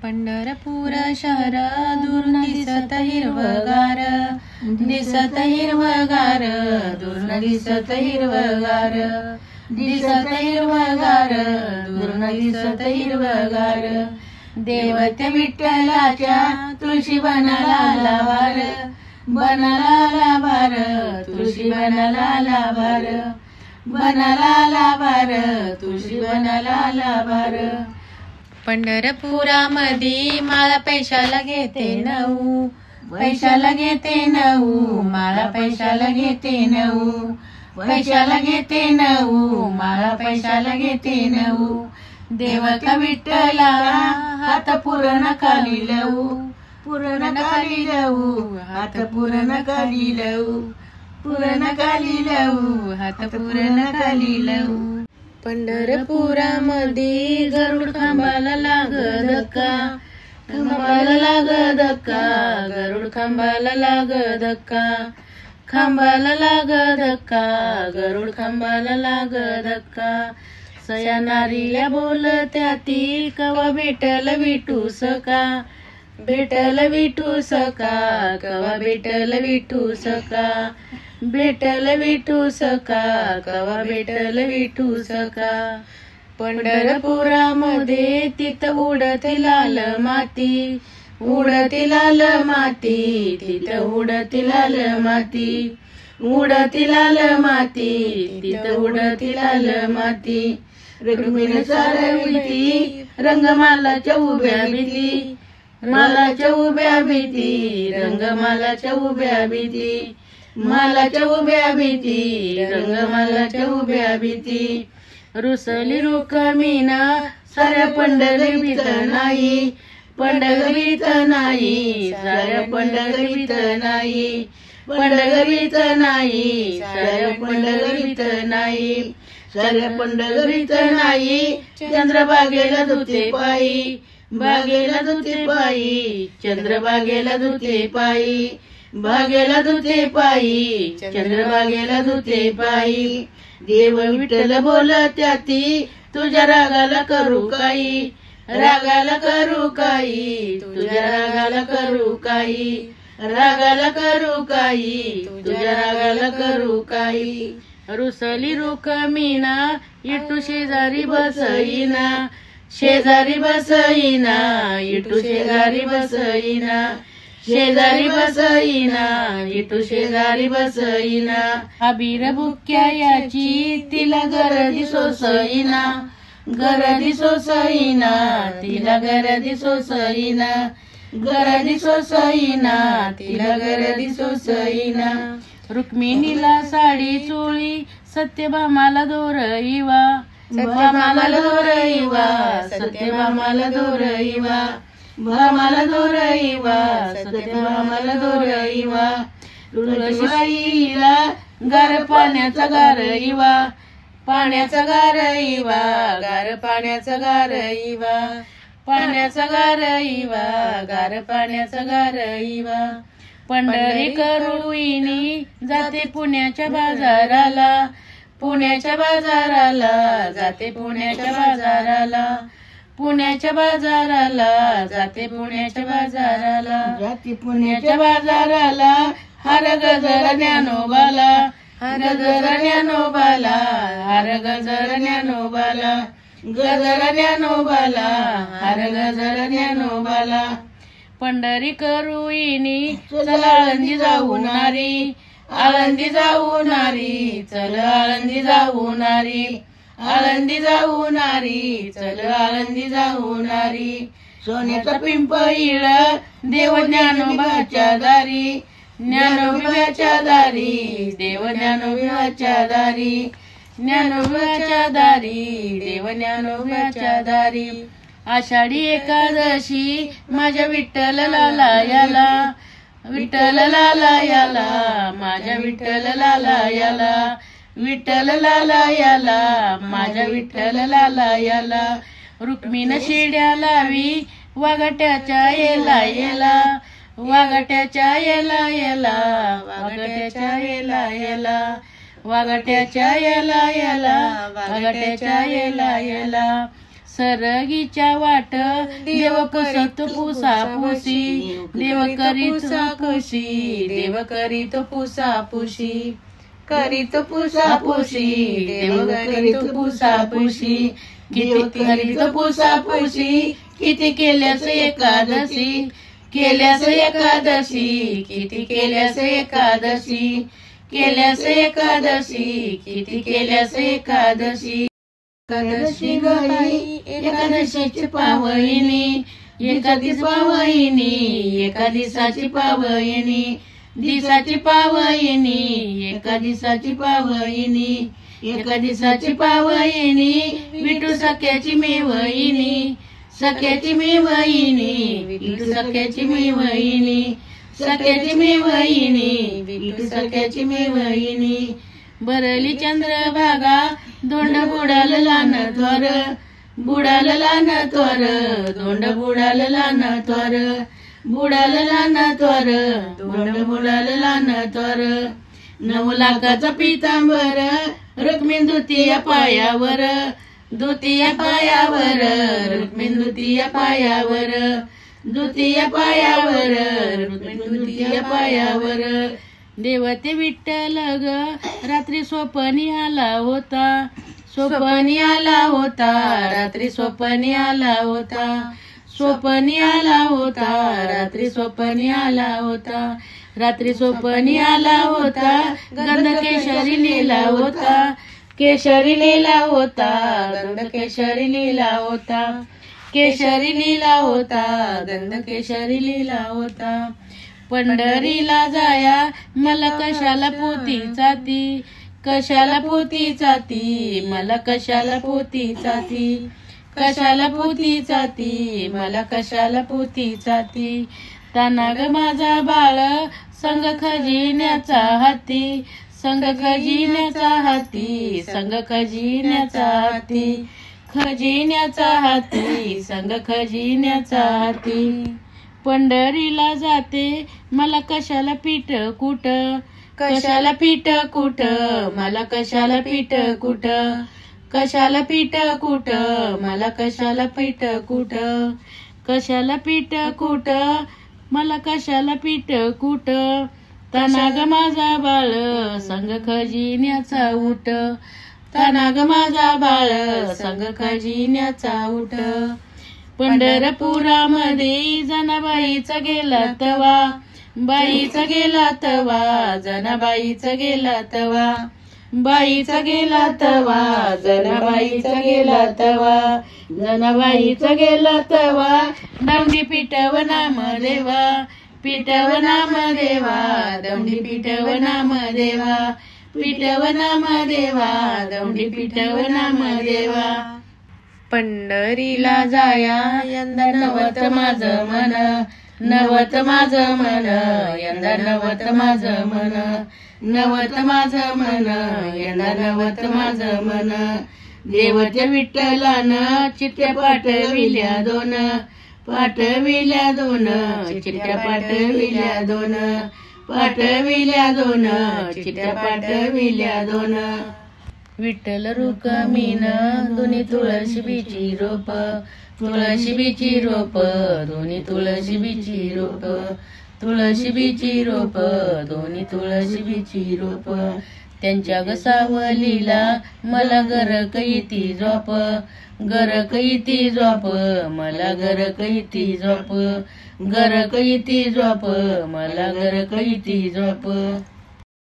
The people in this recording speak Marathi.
पंढरपूर शहर दूर दिसत हिरवगार, दिसत हिरवगार, दूर दिसत हिरवगार, दिसत हिरवगार, दूर दिसत हिरवगार. देवते विठ्ठलाच्या तुळशी बनाला लाभार, बनाला लाभार, तुळशी बनाला लाभार, बनाला लाभार, तुळशी बनाला लाभार. पंढरपुरामध्ये माळा पैशाला घेते नऊ, पैशाला घेते नऊ, माळा पैशाला घेते नऊ, पैशाला घेते नऊ, माळा पैशाला घेते नऊ. देवता विठ्ठला हात पूर्ण खाली लऊ, पूर्ण खाली लऊ, हात पूर्ण खाली लऊ, पूर्ण खाली लऊ, हात पूर्ण खाली लऊ. पंढरपुरामध्ये गरुड खांबाला लाग धक्का, खांबाला लाग धक्का, गरुड खांबाला लाग धक्का, खांबाला लाग धक्का, गरुड खांबाला लाग धक्का. सया नारीया बोलत्या ती कवा भेटल विठू सका, भेटल विठू सका, कवा भेटल विठू सका, भेटल विठू सका, कवा भेटल विठू सका. पंढरपुरामध्ये तिथं उडते लाल माती, उडते लाल माती, तिथं उडते लाल माती, उडते लाल माती, तिथं उडते लाल माती. रुक्मिणी सारविती रंगमालाच्या उभ्या भीती, मालाच्या उभ्या भीती, रंगमालाच्या उभ्या भीती, मालाच्या उभ्या भीती, रंगमालाच्या उभ्या भीती. रुसली रुक्मिणी साऱ्या पंढरीत नाही, पंढरीत नाही, साऱ्या पंढरीत नाही, पंढरीत नाही, साऱ्या पंढरीत नाही, साऱ्या पंढरीत नाही. चंद्रभागेला धुते पायी, भागेला धुते पायी, चंद्रभागेला धुते पायी, भागेला धुते पायी, चंद्रभागेला धुते पायी. देव विठ्ठल बोलत्या ती तुझ्या रागाला करू काही, रागाला करू काही, तुझ्या रागाला करू काही, रागाला करू काही, तुझ्या रागाला करू काही. रुसली रुक्मिणी इटू शेजारी बसईना, शेजारी बसईना, इटू शेजारी बसईना, शेजारी बसईना, इटू शेजारी बसईना. अबीर बुक्या याची तिला गरदी सोसईना, गरदी सोसईना, तिला गरदी सोसईना, गरदी सोसईना, तिला गरदी सोसईना. रुक्मिणीला साडी चोळी सत्यभामाला दोरईवा, सत्यभामाला दोरईवा, सत्यभामाला दोरईवा, भामाला दोरईवा, सत्यभामाला दोरईवा. तुळशीबाईला गार पाण्याचा गारईवा, पाण्याचा गारईवा, गार पाण्याचा गारईवा, पाण्याचा गारईवा, गार पाण्याचा गारईवा. पंढरीकरुईनी जाते पुण्याच्या बाजाराला, पुण्याच्या बाजाराला, जाते पुण्याच्या बाजाराला, पुण्याच्या बाजाराला, जाते पुण्याच्या बाजाराला, जाते पुण्याच्या बाजाराला. हर गजर ज्ञानोबाला, हर गजर ज्ञानोबाला, हर गजर ज्ञानोबाला, गजर ज्ञानोबाला, हर गजर ज्ञानोबाला. पंढरीकरुईनी चल आळंदी जाऊ नारी, आळंदी जाऊ नारी, चल आळंदी जाऊ नारी, आळंदी जाऊ नारी, चल आळंदी जाऊ नारी. सोन्याचा पिंपळीळ देव ज्ञानोबाच्या दारी, ज्ञानोबाच्या दारी, देव ज्ञानोबाच्या दारी, ज्ञानोबाच्या दारी, देव ज्ञानोबाच्या दारी. आषाढी एकादशी माझ्या विठ्ठलाला याला, विठ्ठलाला याला, माझ्या विठ्ठलाला याला, विठ्ठलाला याला, माझ्या विठ्ठलाला याला. रुक्मिणी शिड्या लावी वाघाट्याच्या येला येला, वाघाट्याच्या येला येला, वाघाट्याच्या येला येला, वाघाट्याच्या येला येला, वाघाट्याच्या येला येला. सरगीच्या वाट देव पुसत पुसापुशी, देव करीत खुशी, देव करीत पुसापुशी, करीत पुसापुशी, देव करीत पुसापुशी, किती करीत पुसापुशी, किती केल्यास एकादशी, केल्यास एकादशी, किती केल्यास एकादशी, केल्यास एकादशी, किती केल्यास एकादशी. एकादशी गाई एकादशीची पावईनी, एकादशी पावईनी, एका दिवसाची पावईनी, दिवसाची पावईनी, एका दिवसाची पावईनी, एका दिवसाची पावईनी, विठू सख्याची मेवईनी, सख्याची मेवईनी, विठू सख्याची मेवईनी, सख्याची मेवईनी, विठू सख्याची मेवईनी. भरली चंद्रभागा दोंड बुडाल लान त्वर, बुडाल लान त्वर, दोंड बुडाल लान त्वर, बुडाल लान त्वर, दोंड बुडाल लान त्वर. 9 लाखाचा पितांबर रुक्मिण द्वितीय पायावर, द्वितीय पायावर, रुक्मिण द्वितीय पायावर, द्वितीय पायावर, रुक्मिण द्वितीय पायावर. देवते विठ्ठल ग रात्री स्वप्नी आला होता, स्वप्नी आला होता, रात्री स्वप्नी आला होता, स्वप्नी आला होता, रात्री स्वप्नी आला होता, रात्री स्वप्नी आला होता. गंध केशरी लिहिला होता, केशरी लिहिला होता, गंध केशरी लिहिला होता, केशरी लिहिला होता, गंध केशरी लिहिला होता. पंढरीला जाया मला कशाला पोती जाती, कशाला पोती जाती, मला कशाला पोती जाती, कशाला पोती जाती, मला कशाला पोती जाती. ताना ग माझा बाळ संग खजिन्याचा हाती, संग खजिन्याचा हाती, संग खजिन्याचा हाती, खजिन्याचा हाती, संग खजिन्याचा हाती. पंढरीला जाते मला कशाला पीठ कुट, कशाला पीठ कुट, मला कशाला पीठ कुट, कशाला पीठ कुट, मला कशाला पीठ कुट, कशाला पीठ कुट, मला कशाला पीठ कुट. ताना ग माझा बाळ संग खजिन्याचा उठ, ताना ग माझा बाळ संग खजिन्याचा उठ. पंढरपुरामध्ये जनाबाईचा गेला तवा, बाईचा गेला तवा, जनाबाईचा गेला तवा, बाईचा गेला तवा, जनाबाईचा गेला तवा, जनाबाईचा गेला तवा. दौंडी पिठव नाम देवा, पिठव नाम देवा, दौंडी पिठव नाम देवा, पिठव नाम देवा, दौंडी पिठव नाम देवा. पंढरीला जाया यंदा नवत माझं मन, नवत माझं मन, यंदा नवत माझं मन, नवत माझं मन, यंदा नवत माझं मन. देवच्या विठ्ठलानं चिठ्ठ्या पाठविल्या दोन, पाठविल्या दोन, चिठ्ठ्या पाठविल्या दोन, पाठविल्या दोन, चिठ्ठ्या पाठविल्या दोन. विठ्ठल रुक्मिण दोन्ही तुळशी बीची रोप, तुळशी बीची रोप, दोन्ही तुळशी बीची रोप, तुळशी बीची रोप, दोन्ही तुळशी बीची रोप. त्यांच्या ग सावलीला मला गरक येती झोप, गरक येती झोप, मला गरक येती झोप, गरक येती झोप, मला गरक येती झोप.